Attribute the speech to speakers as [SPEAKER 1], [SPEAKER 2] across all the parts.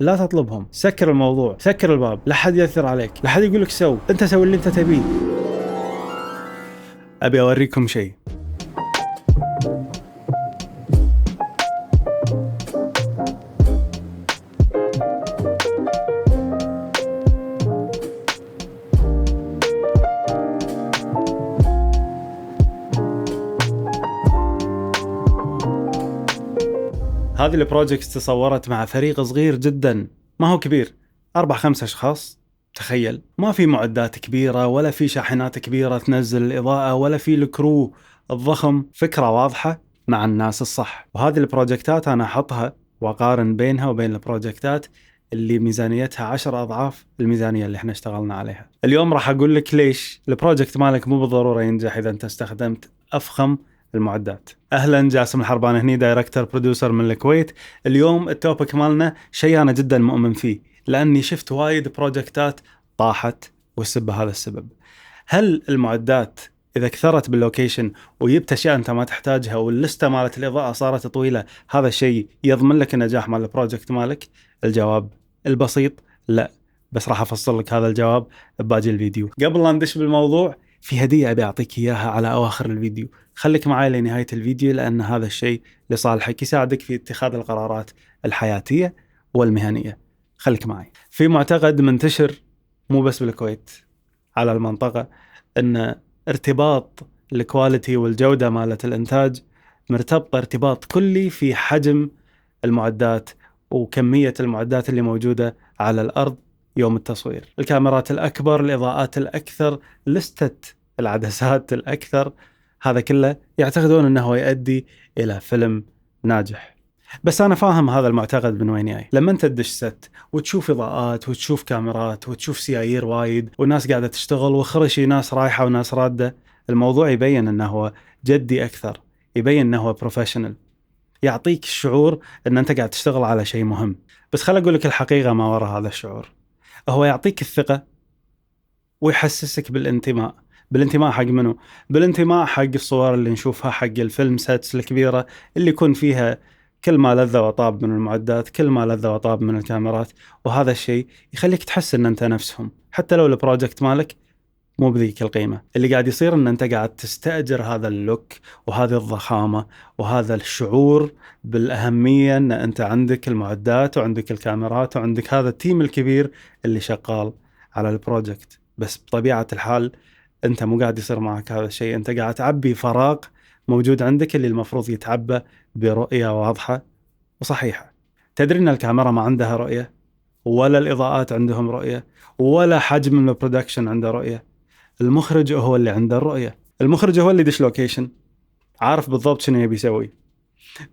[SPEAKER 1] لا تطلبهم، سكر الموضوع، سكر الباب، لا حد يأثر عليك، لا حد يقول لك سو، انت سوي اللي انت تبيه. ابي اوريكم شيء. هذه البروجكت تصورت مع فريق صغير جدا، ما هو كبير، 4-5 أشخاص. تخيل، ما في معدات كبيرة ولا في شاحنات كبيرة تنزل الإضاءة ولا في الكرو الضخم. فكرة واضحة مع الناس الصح. وهذه البروجكتات أنا أحطها وأقارن بينها وبين البروجكتات اللي ميزانيتها 10 أضعاف الميزانية اللي احنا اشتغلنا عليها. اليوم راح أقول لك ليش البروجكت مالك مو بالضرورة ينجح إذا أنت استخدمت أفخم المعدات. اهلا، جاسم الحربان هني، دايركتور بروديوسر من الكويت. اليوم التوبك مالنا شيء انا جدا مؤمن فيه، لاني شفت وايد بروجكتات طاحت والسبب هذا السبب. هل المعدات اذا كثرت باللوكيشن وجبت اشياء انت ما تحتاجها واللسته مالت الاضاءه صارت طويله، هذا الشيء يضمن لك النجاح مال البروجكت مالك؟ الجواب البسيط لا، بس راح افصل لك هذا الجواب بباقي الفيديو. قبل لا ندش بالموضوع، في هديه ابي اعطيك اياها على اواخر الفيديو. خليك معي لنهاية الفيديو، لأن هذا الشيء لصالحك، يساعدك في اتخاذ القرارات الحياتية والمهنية. خليك معي. في معتقد منتشر مو بس بالكويت، على المنطقة، أن ارتباط الكواليتي والجودة مالت الإنتاج مرتبطة ارتباط كلي في حجم المعدات وكمية المعدات اللي موجودة على الأرض يوم التصوير. الكاميرات الأكبر، الإضاءات الأكثر، لستة العدسات الأكثر، هذا كله يعتقدون أنه يؤدي إلى فيلم ناجح. بس أنا فاهم هذا المعتقد من وين جاي. لما أنت تدش ست وتشوف إضاءات وتشوف كاميرات وتشوف سيايير وايد وناس قاعدة تشتغل وخرشي ناس رايحة وناس رادة، الموضوع يبين أنه جدي أكثر، يبين أنه بروفيشنال، يعطيك الشعور أن أنت قاعد تشتغل على شيء مهم. بس خل أقول لك الحقيقة ما وراء هذا الشعور. هو يعطيك الثقة ويحسسك بالانتماء. بالانتماء حق منه؟ بالانتماء حق الصور اللي نشوفها، حق الفيلم سيتس الكبيرة اللي يكون فيها كل ما لذ وطاب من المعدات، كل ما لذ وطاب من الكاميرات. وهذا الشيء يخليك تحس ان انت نفسهم، حتى لو البروجكت مالك مو بذيك القيمة. اللي قاعد يصير ان انت قاعد تستأجر هذا اللوك وهذه الضخامة وهذا الشعور بالأهمية، ان انت عندك المعدات وعندك الكاميرات وعندك هذا التيم الكبير اللي شغال على البروجكت. بس بطبيعة الحال انت مو قاعد يصير معك هذا الشيء، انت قاعد تعبي فراغ موجود عندك اللي المفروض يتعبى برؤية واضحة وصحيحة. تدري ان الكاميرا ما عندها رؤية، ولا الإضاءات عندهم رؤية، ولا حجم من البرودكشن عنده رؤية. المخرج هو اللي عنده الرؤية. المخرج هو اللي يدش لوكيشن عارف بالضبط شنو يبي يسوي،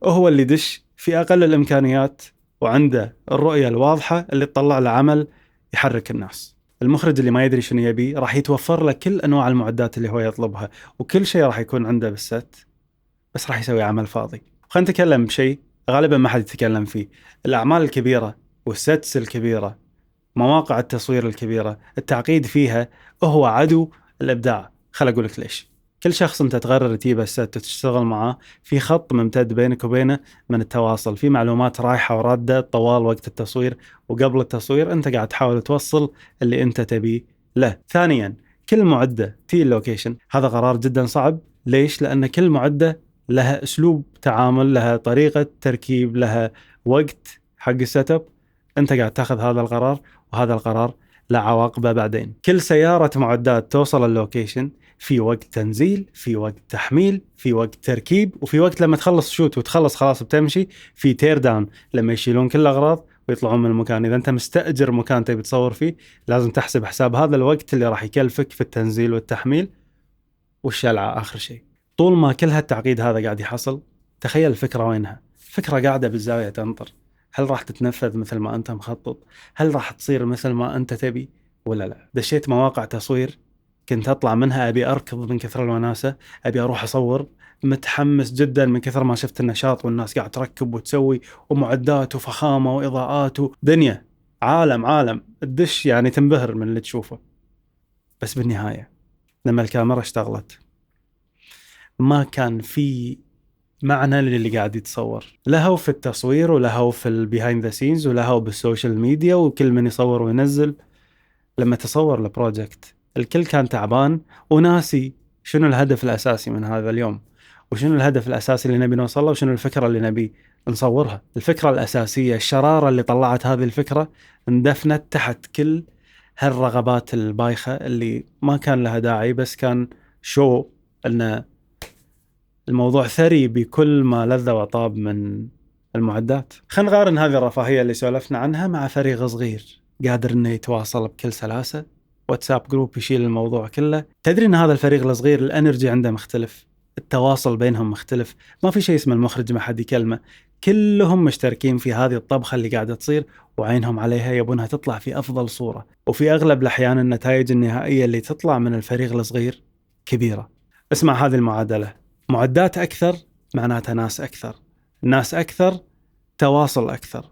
[SPEAKER 1] هو اللي يدش في أقل الإمكانيات وعنده الرؤية الواضحة اللي تطلع له عمل يحرك الناس. المخرج اللي ما يدري شنو يبي راح يتوفر له كل أنواع المعدات اللي هو يطلبها وكل شيء راح يكون عنده بالست، بس راح يسوي عمل فاضي. خلينا نتكلم بشيء غالبا ما حد يتكلم فيه. الأعمال الكبيرة والستس الكبيرة، مواقع التصوير الكبيرة، التعقيد فيها هو عدو الإبداع. خل أقول لك ليش. كل شخص أنت تقرر تجيبه الست وتشتغل معاه، في خط ممتد بينك وبينه من التواصل، في معلومات رايحة ورادة طوال وقت التصوير وقبل التصوير، أنت قاعد تحاول توصل اللي أنت تبيه له. ثانيا، كل معدة تي اللوكيشن، هذا قرار جدا صعب. ليش؟ لأن كل معدة لها أسلوب تعامل، لها طريقة تركيب، لها وقت حق السيت اب. أنت قاعد تاخذ هذا القرار، وهذا القرار له عواقبه بعدين. كل سيارة معدات توصل اللوكيشن في وقت تنزيل، في وقت تحميل، في وقت تركيب، وفي وقت لما تخلص شوت وتخلص خلاص بتمشي، في تير داون لما يشيلون كل الأغراض ويطلعون من المكان. إذا أنت مستأجر مكان تبي تصور فيه، لازم تحسب حساب هذا الوقت اللي راح يكلفك في التنزيل والتحميل والشلعة آخر شيء. طول ما كل هالتعقيد هذا قاعد يحصل، تخيل الفكرة وينها؟ فكرة قاعدة بالزاوية تنطر. هل راح تتنفذ مثل ما أنت مخطط؟ هل راح تصير مثل ما أنت تبي ولا لا؟ دشيت مواقع تصوير كنت أطلع منها أبي أركض من كثر الوناسة، أبي أروح أصور، متحمس جدا من كثر ما شفت النشاط والناس قاعد تركب وتسوي ومعدات وفخامة وإضاءات ودنيا، عالم الدش يعني تنبهر من اللي تشوفه. بس بالنهاية لما الكاميرا اشتغلت، ما كان في معنى للي قاعد يتصور، لهو في التصوير ولهو في البيهايند ذا سينز ولهو بالسوشيال ميديا، وكل من يصور وينزل. لما تصور البروجكت الكل كان تعبان وناسي شنو الهدف الأساسي من هذا اليوم، وشنو الهدف الأساسي اللي نبي نوصله، وشنو الفكرة اللي نبي نصورها. الفكرة الأساسية، الشرارة اللي طلعت هذه الفكرة اندفنت تحت كل هالرغبات البايخة اللي ما كان لها داعي، بس كان شو أن الموضوع ثري بكل ما لذ وطاب من المعدات. خلينا نقارن هذه الرفاهية اللي سولفنا عنها مع فريق صغير قادر انه يتواصل بكل سلاسة، واتساب جروب يشيل الموضوع كله. تدري ان هذا الفريق الصغير الانرجي عنده مختلف، التواصل بينهم مختلف، ما في شيء اسمه المخرج ما حد يكلمه، كلهم مشتركين في هذه الطبخة اللي قاعدة تصير وعينهم عليها، يبونها تطلع في أفضل صورة. وفي أغلب الأحيان النتائج النهائية اللي تطلع من الفريق الصغير كبيرة. اسمع هذه المعادلة: معدات أكثر معناتها ناس أكثر، ناس أكثر تواصل أكثر،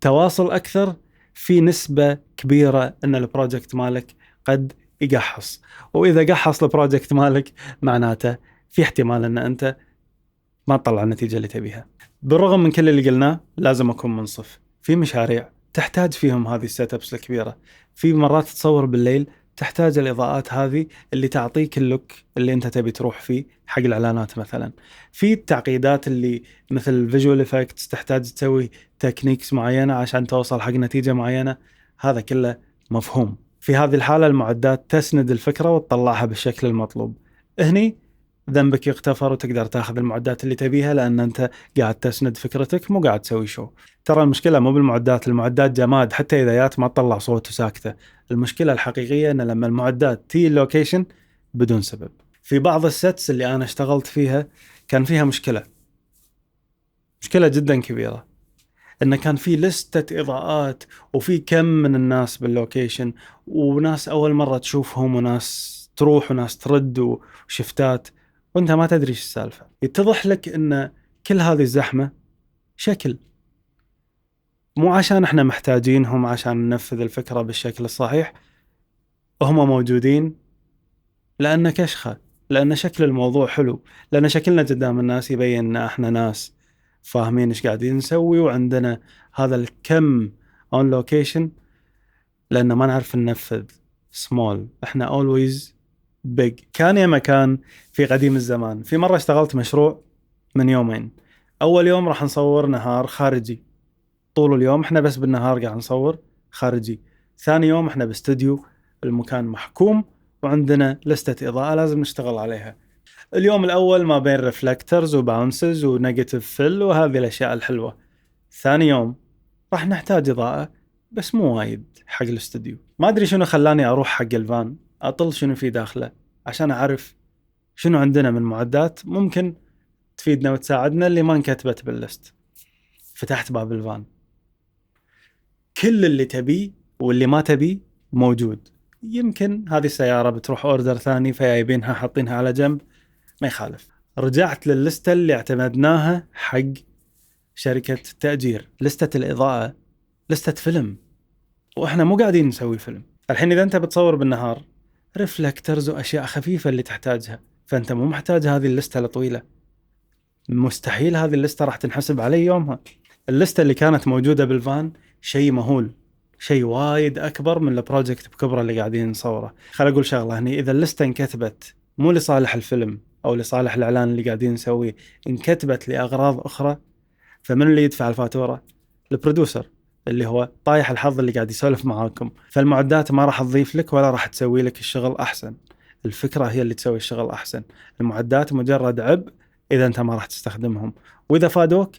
[SPEAKER 1] تواصل أكثر في نسبة كبيرة أن البروجكت مالك قد يقحص، وإذا قحص البروجكت مالك معناته في احتمال أن أنت ما تطلع النتيجة اللي تبيها. بالرغم من كل اللي قلناه لازم أكون منصف، في مشاريع تحتاج فيهم هذه السيت ابس الكبيرة، في مرات تصور بالليل تحتاج الإضاءات هذه اللي تعطيك اللوك اللي أنت تبي تروح فيه حق الإعلانات مثلا، في التعقيدات اللي مثل فيجوال إفكتس تحتاج تسوي تكنيكس معينة عشان توصل حق نتيجة معينة، هذا كله مفهوم. في هذه الحالة المعدات تسند الفكرة وتطلعها بالشكل المطلوب. هني ذنبك يغتفر وتقدر تاخذ المعدات اللي تبيها، لأن أنت قاعد تسند فكرتك مو قاعد تسوي شو. ترى المشكلة مو بالمعدات، المعدات جماد حتى إذا جات ما تطلع صوت وساكتة. المشكلة الحقيقية أن لما المعدات تي اللوكيشن بدون سبب. في بعض السيتس اللي أنا اشتغلت فيها كان فيها مشكلة جدا كبيرة، إن كان في لستة إضاءات وفي كم من الناس باللوكيشن، وناس أول مرة تشوفهم وناس تروح وناس ترد وشفتات، وانت ما تدري ايش السالفة. يتضح لك ان كل هذه الزحمة شكل، مو عشان احنا محتاجينهم عشان ننفذ الفكرة بالشكل الصحيح، هم موجودين لأن كشخة، لأن شكل الموضوع حلو، لأن شكلنا قدام الناس يبين ان احنا ناس فاهمين ايش قاعدين نسوي، وعندنا هذا الكم اون لوكيشن، لأن ما نعرف ننفذ small، احنا always big. كان يا مكان في قديم الزمان، في مرة اشتغلت مشروع من يومين. أول يوم راح نصور نهار خارجي، طول اليوم احنا بس بالنهار قاعد نصور خارجي. ثاني يوم احنا باستوديو، المكان محكوم وعندنا لستة إضاءة لازم نشتغل عليها. اليوم الأول ما بين ريفلكترز وباونسز ونيجاتيف فيل وهذه الأشياء الحلوة. ثاني يوم راح نحتاج إضاءة بس مو وايد حق الاستوديو. ما أدري شنو خلاني أروح حق الفان أطل شنو في داخله عشان أعرف شنو عندنا من معدات ممكن تفيدنا وتساعدنا اللي ما انكتبت باللست. فتحت باب الفان، كل اللي تبيه واللي ما تبيه موجود. يمكن هذه السيارة بتروح أوردر ثاني فجايبينها حاطينها على جنب، ما يخالف. رجعت لللستة اللي اعتمدناها حق شركة التأجير، لستة الإضاءة، لستة فيلم، وإحنا مو قاعدين نسوي فيلم. الحين إذا أنت بتصور بالنهار ريفلكترز وأشياء خفيفة اللي تحتاجها، فأنت مو محتاج هذه اللستة الطويلة. مستحيل هذه اللستة راح تنحسب علي يومها. اللستة اللي كانت موجودة بالفان شيء مهول، شيء وايد أكبر من البروجكت بكبره اللي قاعدين نصوره. خل أقول شغلة هني، إذا اللستة انكتبت مو لصالح الفيلم أو لصالح الإعلان اللي قاعدين نسويه، انكتبت لأغراض أخرى، فمن اللي يدفع الفاتورة؟ البرودوسر اللي هو طايح الحظ اللي قاعد يسولف معاكم. فالمعدات ما راح تضيف لك ولا راح تسوي لك الشغل أحسن، الفكرة هي اللي تسوي الشغل أحسن. المعدات مجرد عبء إذا أنت ما راح تستخدمهم، وإذا فادوك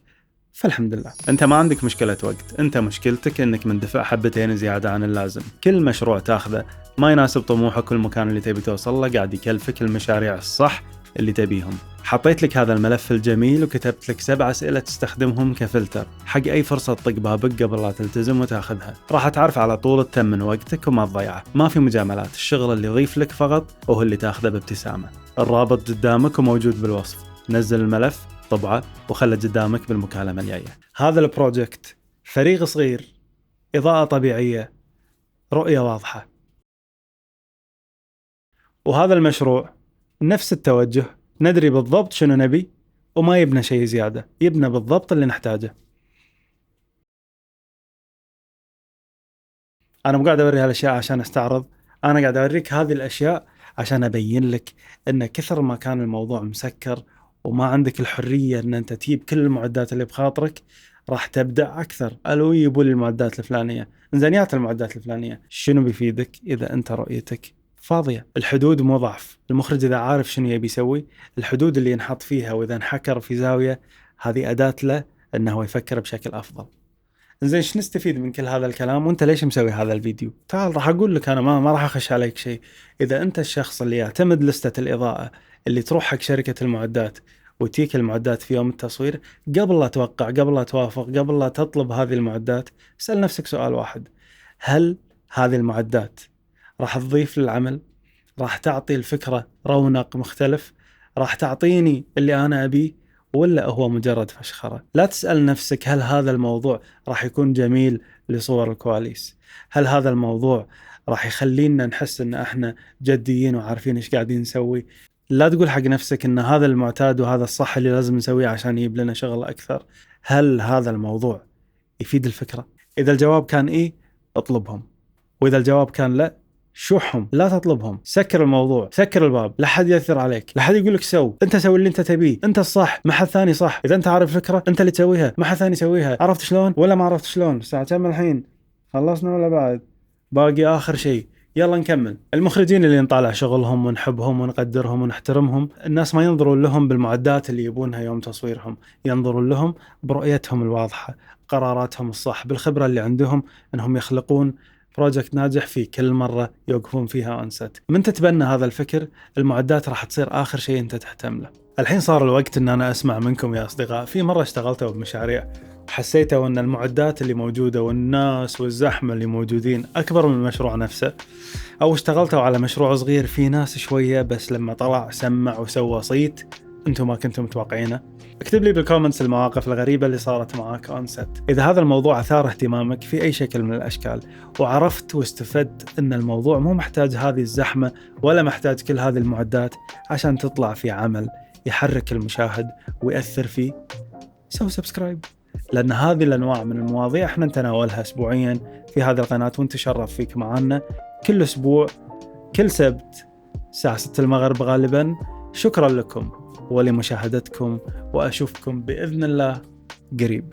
[SPEAKER 1] فالحمد لله. أنت ما عندك مشكلة وقت، أنت مشكلتك أنك مندفع حبتين زيادة عن اللازم. كل مشروع تاخذه ما يناسب طموحك والمكان اللي تبي توصل له قاعد يكلفك المشاريع الصح اللي تبيهم. حطيت لك هذا الملف الجميل وكتبت لك 7 أسئلة تستخدمهم كفلتر حق أي فرصة تطق بابك قبل لا تلتزم وتاخذها. راح تعرف على طول تتمن وقتك وما تضيعه. ما في مجاملات، الشغل اللي يضيف لك فقط وهو اللي تاخذه بابتسامة. الرابط قدامك وموجود بالوصف. نزل الملف، طبعه وخله قدامك بالمكالمة الجاية. هذا البروجكت فريق صغير، إضاءة طبيعية، رؤية واضحة. وهذا المشروع نفس التوجه، ندري بالضبط شنو نبي وما يبنى شيء زيادة، يبنى بالضبط اللي نحتاجه. أنا مو قاعد أوري هالأشياء عشان أستعرض، أنا قاعد أوريك هذه الأشياء عشان أبين لك أن كثر ما كان الموضوع مسكر وما عندك الحرية أن أنت تجيب كل المعدات اللي بخاطرك، راح تبدع أكثر. قالوا يبوا لي المعدات الفلانية، إنزينيات المعدات الفلانية. شنو بيفيدك إذا أنت رؤيتك فاضية؟ الحدود مو ضعف. المخرج إذا عارف شنو يبي يسوي، الحدود اللي ينحط فيها وإذا انحكر في زاوية، هذه أداة له أنه يفكر بشكل أفضل. زين، شو نستفيد من كل هذا الكلام وانت ليش مسوي هذا الفيديو؟ تعال راح اقول لك، انا ما راح اخش عليك شيء. اذا انت الشخص اللي يعتمد لستة الاضاءة اللي تروح حق شركة المعدات وتيك المعدات في يوم التصوير، قبل لا توقع، قبل لا توافق، قبل لا تطلب هذه المعدات، اسأل نفسك سؤال واحد: هل هذه المعدات راح تضيف للعمل؟ راح تعطي الفكرة رونق مختلف؟ راح تعطيني اللي أنا أبيه؟ ولا هو مجرد فشخرة؟ لا تسأل نفسك هل هذا الموضوع راح يكون جميل لصور الكواليس؟ هل هذا الموضوع راح يخلينا نحس ان احنا جديين وعارفين ايش قاعدين نسوي؟ لا تقول حق نفسك ان هذا المعتاد وهذا الصح اللي لازم نسويه عشان يجيب لنا شغل اكثر. هل هذا الموضوع يفيد الفكرة؟ اذا الجواب كان ايه، اطلبهم. واذا الجواب كان لا، شوحهم، لا تطلبهم. سكر الموضوع، سكر الباب، لا حد يأثر عليك، لا حد يقول لك انت سوي اللي انت تبيه، انت الصح، ما حد ثاني صح. اذا انت عارف فكره انت اللي تسويها، ما حد ثاني يسويها. عرفت شلون ولا ما عرفت شلون؟ الساعه كم الحين؟ خلصنا ولا بعد؟ باقي اخر شيء، يلا نكمل. المخرجين اللي نطالع شغلهم ونحبهم ونقدرهم ونحترمهم، الناس ما ينظرون لهم بالمعدات اللي يبونها يوم تصويرهم، ينظرون لهم برؤيتهم الواضحه، قراراتهم الصح، بالخبره اللي عندهم انهم يخلقون بروجكت ناجح في كل مرة يوقفون فيها اون ست. من تتبنى هذا الفكر، المعدات راح تصير آخر شيء أنت تهتم له. الحين صار الوقت أن أنا أسمع منكم يا أصدقاء. في مرة اشتغلتوا بمشاريع وحسيتوا أن المعدات اللي موجودة والناس والزحمة اللي موجودين أكبر من المشروع نفسه، أو اشتغلتوا على مشروع صغير في ناس شوية بس لما طلع سمع وسوى صيت أنتم ما كنتم متوقعينه؟ اكتب لي بالكومنتس المواقف الغريبة اللي صارت معاك اون ست. إذا هذا الموضوع أثار اهتمامك في أي شكل من الأشكال، وعرفت واستفدت أن الموضوع مو محتاج هذه الزحمة ولا محتاج كل هذه المعدات عشان تطلع في عمل يحرك المشاهد ويأثر فيه، سوي سبسكرايب. لأن هذه الأنواع من المواضيع احنا نتناولها أسبوعيا في هذه القناة، وانت شرف فيك معنا كل أسبوع كل سبت الساعة 6 المغرب غالبا. شكرا لكم ولمشاهدتكم، وأشوفكم بإذن الله قريب.